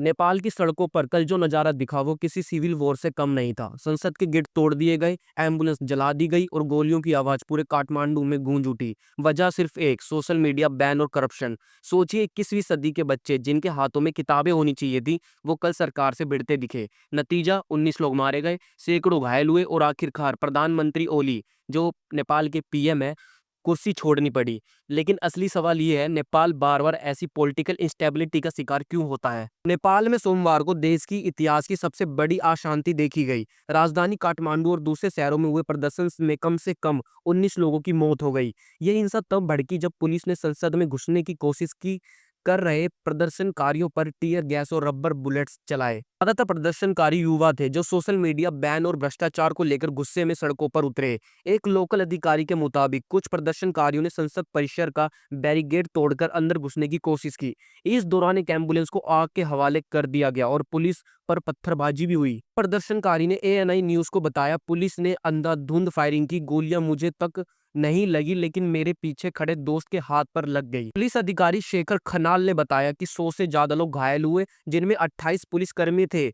नेपाल की सड़कों पर कल जो नजारा दिखा वो किसी सिविल वॉर से कम नहीं था। संसद के गेट तोड़ दिए गए, एम्बुलेंस जला दी गई और गोलियों की आवाज पूरे काठमांडू में गूंज उठी। वजह सिर्फ एक, सोशल मीडिया बैन और करप्शन। सोचिए 21वीं सदी के बच्चे जिनके हाथों में किताबें होनी चाहिए थी, वो कल सरकार से भिड़ते दिखे। नतीजा 19 लोग मारे गए, सैकड़ों घायल हुए और आखिरकार प्रधानमंत्री ओली, जो नेपाल के पीएम है, कुर्सी छोड़नी पड़ी। लेकिन असली सवाल ये है, नेपाल बार बार ऐसी पॉलिटिकल इंस्टेबिलिटी का शिकार क्यों होता है। नेपाल में सोमवार को देश की इतिहास की सबसे बड़ी अशांति देखी गई। राजधानी काठमांडू और दूसरे शहरों में हुए प्रदर्शन में कम से कम 19 लोगों की मौत हो गई। यह हिंसा तब भड़की जब पुलिस ने संसद में घुसने की कोशिश की कर रहे प्रदर्शनकारियों पर टीयर गैस और रबर बुलेट्स चलाए। ज्यादातर प्रदर्शनकारी युवा थे जो सोशल मीडिया बैन और भ्रष्टाचार को लेकर गुस्से में सड़कों पर उतरे। एक लोकल अधिकारी के मुताबिक कुछ प्रदर्शनकारियों ने संसद परिसर का बैरिकेड तोड़कर अंदर घुसने की कोशिश की। इस दौरान एक एम्बुलेंस को आग के हवाले कर दिया गया और पुलिस पर पत्थरबाजी भी हुई। प्रदर्शनकारी ने एएनआई न्यूज को बताया, पुलिस ने अंधाधुंध फायरिंग की, गोलियां मुझे तक नहीं लगी लेकिन मेरे पीछे खड़े दोस्त के हाथ पर लग गई। पुलिस अधिकारी शेखर खनाल ने बताया कि 100 से ज्यादा लोग घायल हुए, जिनमें 28 पुलिसकर्मी थे।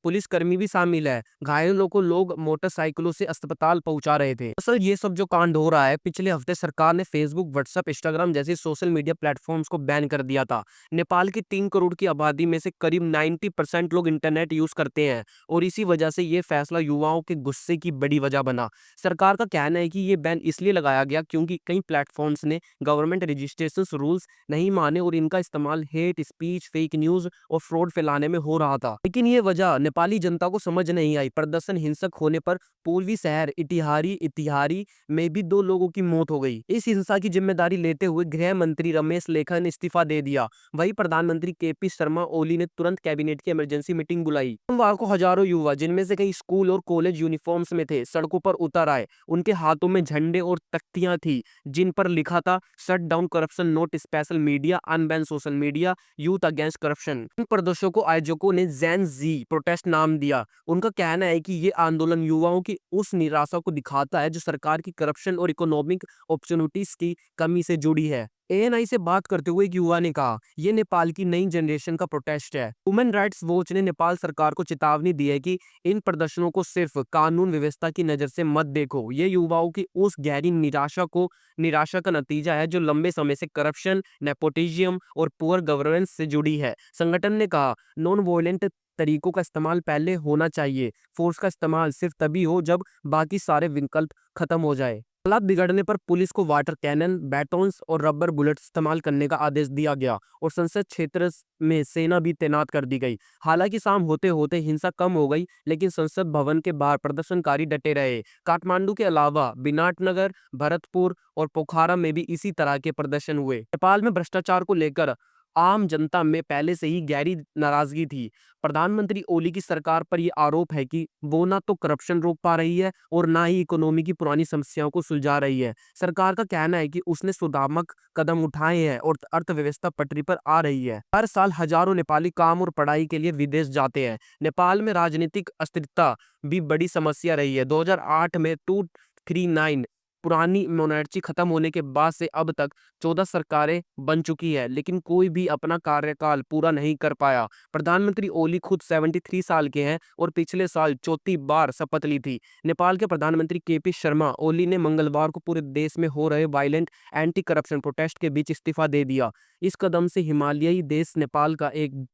पुलिसकर्मी भी शामिल है। घायलों को लोग मोटरसाइकिलों से अस्पताल पहुंचा रहे थे। असल ये सब जो कांड हो रहा है, पिछले हफ्ते सरकार ने फेसबुक, व्हाट्सएप, इंस्टाग्राम जैसे सोशल मीडिया प्लेटफॉर्म्स को बैन कर दिया था। नेपाल की 3 करोड़ की आबादी में से करीब 90% लोग इंटरनेट यूज करते हैं और इसी वजह से ये फैसला युवाओं के गुस्से की बड़ी वजह बना। सरकार का कहना है कि ये बैन इसलिए लगाया गया क्योंकि कई प्लेटफॉर्म्स ने गवर्नमेंट रजिस्ट्रेशन रूल्स नहीं माने और इनका इस्तेमाल हेट स्पीच, फेक न्यूज और फ्रॉड फैलाने में हो रहा था। लेकिन ये वजह नेपाली जनता को समझ नहीं आई। प्रदर्शन हिंसक होने पर पूर्वी शहर इतिहारी में भी 2 लोगों की मौत हो गई। इस हिंसा की जिम्मेदारी लेते हुए गृह मंत्री रमेश लेखा ने इस्तीफा दे दिया। वहीं प्रधानमंत्री केपी शर्मा ओली ने तुरंत कैबिनेट की इमरजेंसी मीटिंग बुलाई। सोमवार को हजारों युवा, जिनमें से कई स्कूल और कॉलेज यूनिफॉर्म्स में थे, सड़कों पर उतर आए। उनके हाथों में झंडे और तख्तियां थी जिन पर लिखा था, shut down corruption, note special media, unban social media, youth against corruption. इन प्रदर्शनों को आयोजकों ने जेन जी प्रोटेस्ट नाम दिया। उनका कहना है कि ये आंदोलन युवाओं की उस निराशा को दिखाता है जो सरकार की करप्शन और इकोनॉमिक अपॉर्चुनिटीज की कमी से जुड़ी है। एएनआई से बात करते हुए एक युवा ने कहा, यह नेपाल की नई जनरेशन का प्रोटेस्ट है। ह्यूमन राइट्स वॉच ने नेपाल सरकार को चेतावनी दी है कि इन प्रदर्शनों को सिर्फ कानून व्यवस्था की नजर से मत देखो। ये युवाओं की उस गहरी निराशा का नतीजा है जो लंबे समय से करप्शन, नेपोटिज्म और पुअर गवर्नेंस से जुड़ी है। संगठन ने कहा, नॉन वॉयलेंट तरीकों का इस्तेमाल पहले होना चाहिए। फोर्स का इस्तेमाल सिर्फ तभी हो जब बाकी सारे विकल्प खत्म हो जाए। हालात बिगड़ने पर पुलिस को वाटर कैनन, बैटन्स और रबर बुलेट इस्तेमाल करने का आदेश दिया गया और संसद क्षेत्र में सेना भी तैनात कर दी गई। हालांकि शाम होते होते हिंसा कम हो गई, लेकिन संसद भवन के बाहर प्रदर्शनकारी डटे रहे। काठमांडू के अलावा बिनाटनगर, भरतपुर और पोखरा में भी इसी तरह के प्रदर्शन हुए। नेपाल में भ्रष्टाचार को लेकर आम जनता में पहले से ही गहरी नाराजगी थी। प्रधानमंत्री ओली की सरकार पर यह आरोप है कि वो ना तो करप्शन रोक पा रही है और ना ही इकोनॉमी की पुरानी समस्याओं को सुलझा रही है। सरकार का कहना है कि उसने सुधारात्मक कदम उठाए हैं और अर्थव्यवस्था पटरी पर आ रही है। हर साल हजारों नेपाली काम और पढ़ाई के लिए विदेश जाते हैं। नेपाल में राजनीतिक अस्थिरता भी बड़ी समस्या रही है। 2008 में 239 पुरानी मोनार्ची खत्म होने के बाद से अब तक 14 सरकारें बन चुकी है, लेकिन कोई भी अपना कार्यकाल पूरा नहीं कर पाया। प्रधानमंत्री ओली खुद 73 साल के हैं और पिछले साल चौथी बार शपथ ली थी। नेपाल के प्रधानमंत्री केपी शर्मा ओली ने मंगलवार को पूरे देश में हो रहे वायलेंट एंटी करप्शन प्रोटेस्ट के बीच इस्तीफा दे दिया। इस कदम से हिमालयी देश नेपाल का एक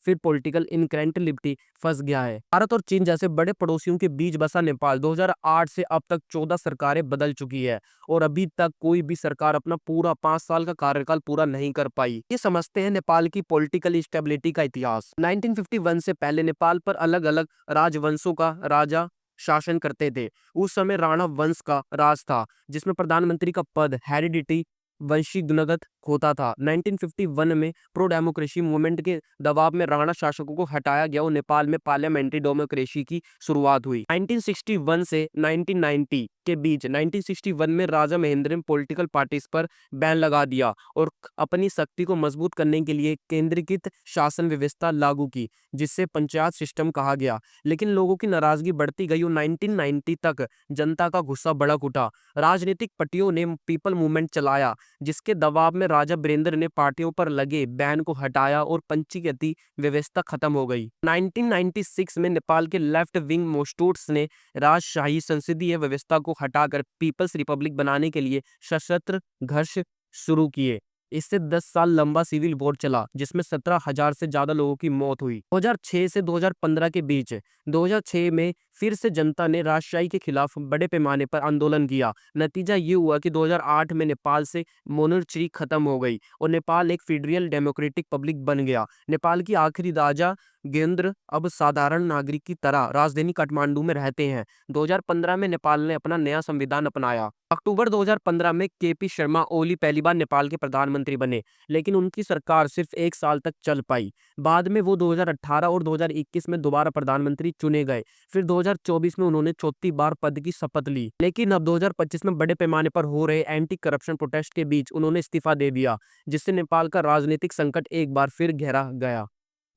फिर पॉलिटिकल इनकरेंटिबिलिटी फंस गया है। भारत और चीन जैसे बड़े पड़ोसियों के बीच बसा नेपाल 2008 से अब तक 14 सरकारें बदल चुकी है और अभी तक कोई भी सरकार अपना पूरा 5 साल का कार्यकाल पूरा नहीं कर पाई। ये समझते हैं नेपाल की पॉलिटिकल स्टेबिलिटी का इतिहास। 1951 से पहले नेपाल पर अलग अलग राजवंशों का राजा शासन करते थे। उस समय राणा वंश का राज था, जिसमें प्रधानमंत्री का पद हेरिडिटी वंशीगत होता था। 1951 में प्रो डेमोक्रेसी मूवमेंट के दबाव में राणा शासकों को हटाया गया और नेपाल में पार्लियामेंट्री डेमोक्रेसी की शुरुआत हुई। 1961 से 1990 के बीच 1961 में राजा महेंद्र ने पॉलिटिकल पार्टीज पर बैन लगा दिया और अपनी शक्ति को मजबूत करने के लिए केंद्रीकृत शासन व्यवस्था लागू की, जिससे पंचायत सिस्टम कहा गया। लेकिन लोगों की नाराजगी बढ़ती गई और 1990 तक जनता का गुस्सा भड़क उठा। राजनीतिक पार्टियों ने पीपल मूवमेंट चलाया, जिसके दबाव में राजा बीरेंद्र ने पार्टियों पर लगे बैन को हटाया और पंचायती व्यवस्था खत्म हो गई। 1996 में नेपाल के लेफ्ट विंग मोस्टूट्स ने राजशाही संसदीय व्यवस्था को हटाकर पीपल्स रिपब्लिक बनाने के लिए सशस्त्र संघर्ष शुरू किए। इससे 10 साल लंबा सिविल वॉर चला, जिसमें 17,000 से ज्यादा लोगों की मौत हुई। 2006 से 2015 के बीच 2006 में फिर से जनता ने राजशाही के खिलाफ बड़े पैमाने पर आंदोलन किया। नतीजा ये हुआ कि 2008 में नेपाल से मोनर्ची खत्म हो गई और नेपाल एक फेडरल डेमोक्रेटिक पब्लिक बन गया। नेपाल की आखिरी राजा गेंद्र अब साधारण नागरिक की तरह राजधानी काठमांडू में रहते हैं। 2015 में नेपाल ने अपना नया संविधान अपनाया। अक्टूबर 2015 में केपी शर्मा ओली पहली बार नेपाल के प्रधानमंत्री बने, लेकिन उनकी सरकार सिर्फ 1 साल तक चल पाई। बाद में वो 2018 और 2021 में दोबारा प्रधानमंत्री चुने गए। फिर 2024 में उन्होंने चौथी बार पद की शपथ ली, लेकिन अब 2025 में बड़े पैमाने पर हो रहे एंटी करप्शन प्रोटेस्ट के बीच उन्होंने इस्तीफा दे दिया, जिससे नेपाल का राजनीतिक संकट एक बार फिर गहरा गया।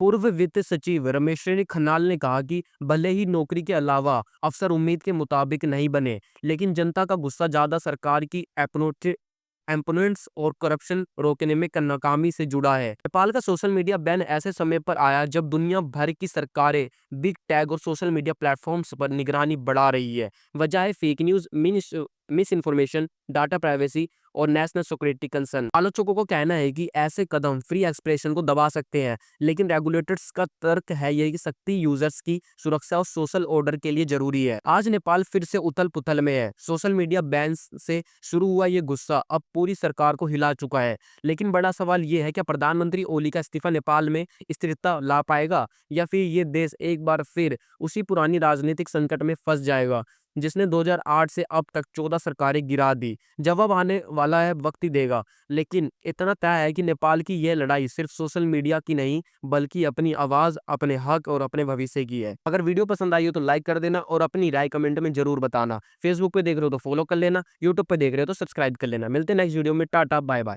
पूर्व वित्त सचिव रमेश्वरी खन्नाल ने कहा कि भले ही नौकरी के अलावा अफसर उम्मीद के मुताबिक नहीं बने, लेकिन जनता का गुस्सा ज्यादा सरकार की एम्पोनेंट्स और करप्शन रोकने में नाकामी से जुड़ा है। नेपाल का सोशल मीडिया बैन ऐसे समय पर आया जब दुनिया भर की सरकारें बिग टैग और सोशल मीडिया प्लेटफॉर्म्स पर निगरानी बढ़ा रही है। वजह है fake news, miss information, data privacy और नेशनल सिक्योरिटी कंसर्न। आलोचकों को कहना है कि ऐसे कदम फ्री एक्सप्रेशन को दबा सकते हैं, लेकिन रेगुलेटर्स का तर्क है यह कि सख्ती यूजर्स की सुरक्षा और सोशल ऑर्डर के लिए जरूरी है। आज नेपाल फिर से उथल पुथल में है। सोशल मीडिया बैन से शुरू हुआ ये गुस्सा अब पूरी सरकार को हिला चुका है। लेकिन बड़ा सवाल ये है, क्या प्रधानमंत्री ओली का इस्तीफा नेपाल में स्थिरता ला पाएगा, या फिर ये देश एक बार फिर उसी पुरानी राजनीतिक संकट में फंस जाएगा जिसने 2008 से अब तक 14 सरकारें गिरा दी। जवाब आने वाला है, वक्त ही देगा। लेकिन इतना तय है कि नेपाल की यह लड़ाई सिर्फ सोशल मीडिया की नहीं, बल्कि अपनी आवाज, अपने हक और अपने भविष्य की है। अगर वीडियो पसंद आई हो तो लाइक कर देना और अपनी राय कमेंट में जरूर बताना। फेसबुक पे देख रहे हो तो फॉलो कर लेना, यूट्यूब पे देख रहे हो तो सब्सक्राइब कर लेना। मिलते हैं नेक्स्ट वीडियो में। Tata bye bye.